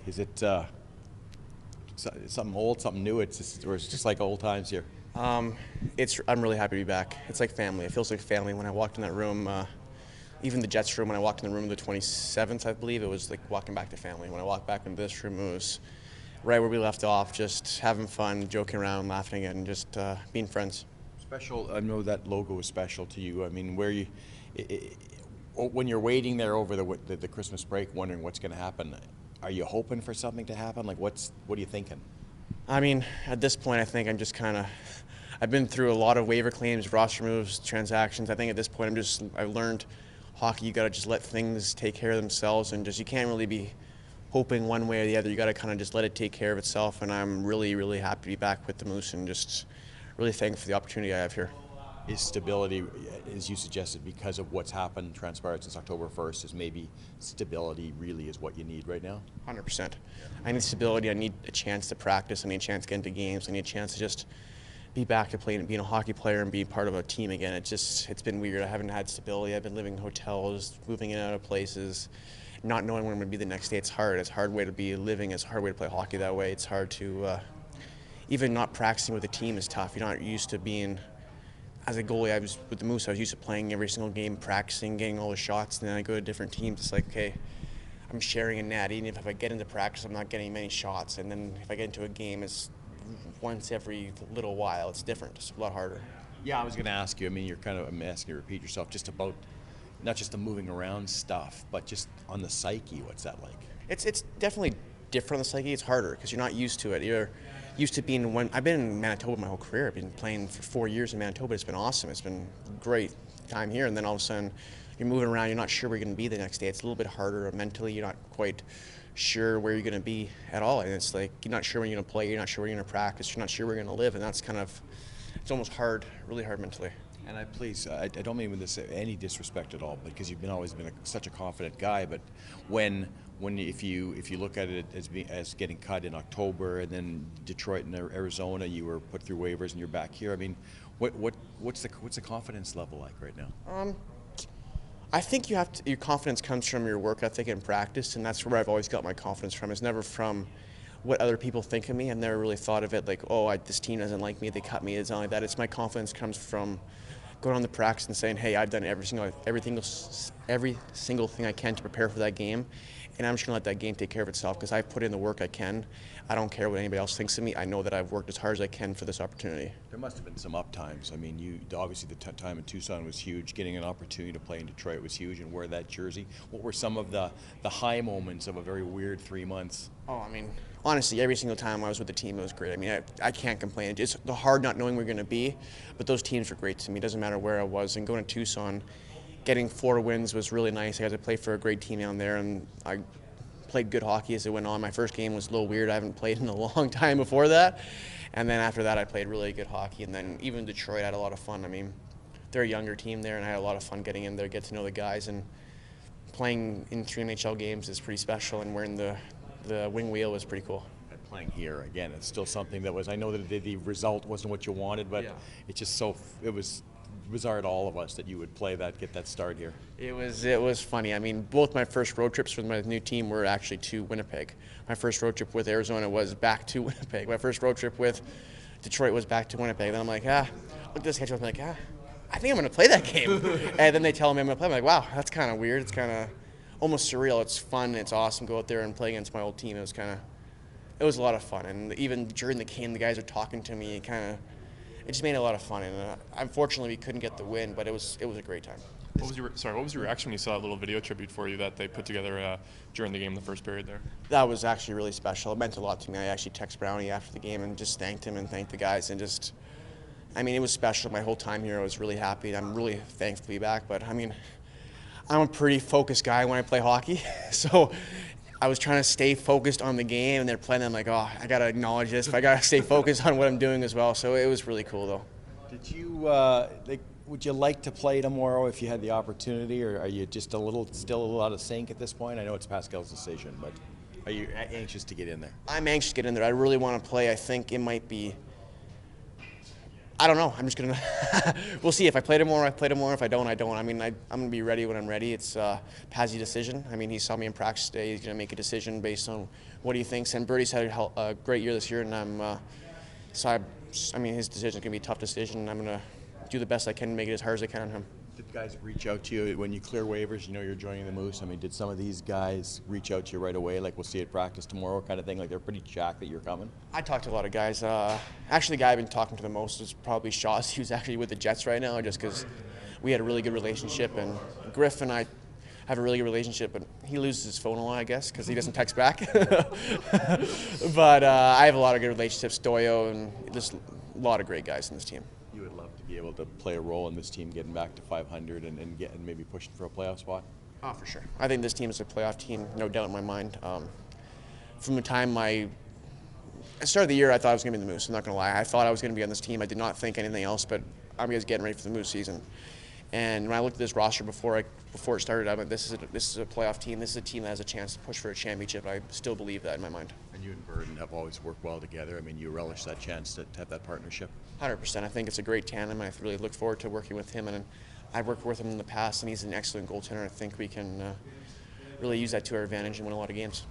Is it something old, something new? Or it's just like old times here. I'm really happy to be back. It's like family. It feels like family. When I walked in that room, even the Jets room, when I walked in the room the 27th, I believe, it was like walking back to family. When I walked back into this room, it was right where we left off, just having fun, joking around, laughing, and just being friends. Special. I know that logo is special to you. I mean, when you're waiting there over the Christmas break, wondering what's going to happen, are you hoping for something to happen? Like, what are you thinking? I mean, at this point, I think I'm just I've been through a lot of waiver claims, roster moves, transactions. I think at this point, I've learned hockey, you got to just let things take care of themselves, and you can't really be hoping one way or the other. You got to kind of just let it take care of itself, and I'm really, really happy to be back with the Moose and just really thankful for the opportunity I have here. Is stability, as you suggested, because of what's happened, transpired since October 1st, is maybe stability really is what you need right now? 100%. I need stability. I need a chance to practice. I need a chance to get into games. I need a chance to just be back to playing, being a hockey player and being part of a team again. It's been weird. I haven't had stability. I've been living in hotels, moving in and out of places, not knowing when I'm going to be the next day. It's hard. It's a hard way to be living. It's a hard way to play hockey that way. It's hard to, even not practicing with a team is tough. You're not used to being, as a goalie, with the Moose, I was used to playing every single game, practicing, getting all the shots, and then I go to different teams. It's like, okay, I'm sharing a net. Even if I get into practice, I'm not getting many shots. And then if I get into a game, it's once every little while. It's different. It's a lot harder. Yeah, I was going to ask you. I mean, I'm asking you to repeat yourself just about not just the moving around stuff, but just on the psyche. What's that like? It's definitely different on the psyche. It's harder because you're not used to it. You're used to being I've been in Manitoba my whole career. I've been playing for 4 years in Manitoba. It's been awesome. It's been great time here. And then all of a sudden, you're moving around. You're not sure where you're going to be the next day. It's a little bit harder mentally. You're not quite sure where you're going to be at all. And it's like you're not sure when you're going to play. You're not sure where you're going to practice. You're not sure where you're going to live. And that's it's almost hard, really hard mentally. And I don't mean with this any disrespect at all, because you've always been such a confident guy. But if you look at it as getting cut in October, and then Detroit and Arizona, you were put through waivers, and you're back here. I mean, what's the confidence level like right now? I think your confidence comes from your work ethic and practice, and that's where I've always got my confidence from. It's never from what other people think of me. I've never really thought of it like, this team doesn't like me, they cut me. It's not like that. It's my confidence comes from going on the practice and saying, hey, I've done every single thing I can to prepare for that game, and I'm just going to let that game take care of itself because I've put in the work I can. I don't care what anybody else thinks of me. I know that I've worked as hard as I can for this opportunity. There must have been some up times. I mean, obviously the time in Tucson was huge. Getting an opportunity to play in Detroit was huge, and wear that jersey. What were some of the high moments of a very weird 3 months? I mean, honestly, every single time I was with the team, it was great. I mean, I can't complain. It's the hard not knowing where we're going to be, but those teams were great to me. It doesn't matter where I was. And going to Tucson, getting 4 wins was really nice. I got to play for a great team down there, and I played good hockey as it went on. My first game was a little weird. I haven't played in a long time before that. And then after that, I played really good hockey. And then even Detroit, I had a lot of fun. I mean, they're a younger team there, and I had a lot of fun getting in there, get to know the guys. And playing in 3 NHL games is pretty special, and wearing the wing wheel was pretty cool. And playing here, again, it's still something that was, I know that the result wasn't what you wanted, but it's just it was bizarre to all of us that you would get that start here. It was funny. I mean, both my first road trips with my new team were actually to Winnipeg. My first road trip with Arizona was back to Winnipeg. My first road trip with Detroit was back to Winnipeg. Then I'm like, look at this schedule. I'm like, I think I'm going to play that game. And then they tell me I'm going to play. I'm like, wow, that's kind of weird. It's kind of almost surreal. It's fun. It's awesome to go out there and play against my old team. It was a lot of fun. And even during the game, the guys are talking to me. It just made it a lot of fun. And unfortunately, we couldn't get the win, but it was a great time. What was your reaction when you saw that little video tribute for you that they put together during the game in the first period there? That was actually really special. It meant a lot to me. I actually texted Brownie after the game and just thanked him and thanked the guys. And it was special. My whole time here, I was really happy. I'm really thankful to be back. But, I mean, I'm a pretty focused guy when I play hockey. So I was trying to stay focused on the game, and they're playing. I'm like, I got to acknowledge this. But I got to stay focused on what I'm doing as well. So it was really cool, though. Did you would you like to play tomorrow if you had the opportunity, or are you just still a little out of sync at this point? I know it's Pascal's decision, but are you anxious to get in there? I'm anxious to get in there. I really want to play. I think it might be I don't know. I'm just gonna. We'll see. If I play tomorrow, I play tomorrow. If I don't, I don't. I mean, I'm gonna be ready when I'm ready. It's Pazzy's decision. I mean, he saw me in practice today. He's gonna make a decision based on what he thinks. And Birdie's had a great year this year, and I mean, his decision is gonna be a tough decision. And I'm gonna do the best I can, make it as hard as I can on him. Did guys reach out to you when you clear waivers? You know you're joining the Moose. I mean, did some of these guys reach out to you right away, like we'll see you at practice tomorrow kind of thing? Like they're pretty jacked that you're coming? I talked to a lot of guys. Actually, the guy I've been talking to the most is probably Shaw's. He was actually with the Jets right now just because we had a really good relationship. And Griff and I have a really good relationship, but he loses his phone a lot, I guess, because he doesn't text back. But I have a lot of good relationships, Doyo, and just a lot of great guys in this team. You would love to be able to play a role in this team getting back to 500 and maybe pushing for a playoff spot? Oh, for sure. I think this team is a playoff team, no doubt in my mind. From the time I started the year, I thought I was going to be in the Moose. I'm not going to lie. I thought I was going to be on this team. I did not think anything else, but I was getting ready for the Moose season. And when I looked at this roster before it started, I went, this is a playoff team. This is a team that has a chance to push for a championship. I still believe that in my mind. And you and Burden have always worked well together. I mean, you relish that chance to have that partnership? 100%. I think it's a great tandem. I really look forward to working with him. And I've worked with him in the past, and he's an excellent goaltender. I think we can really use that to our advantage and win a lot of games.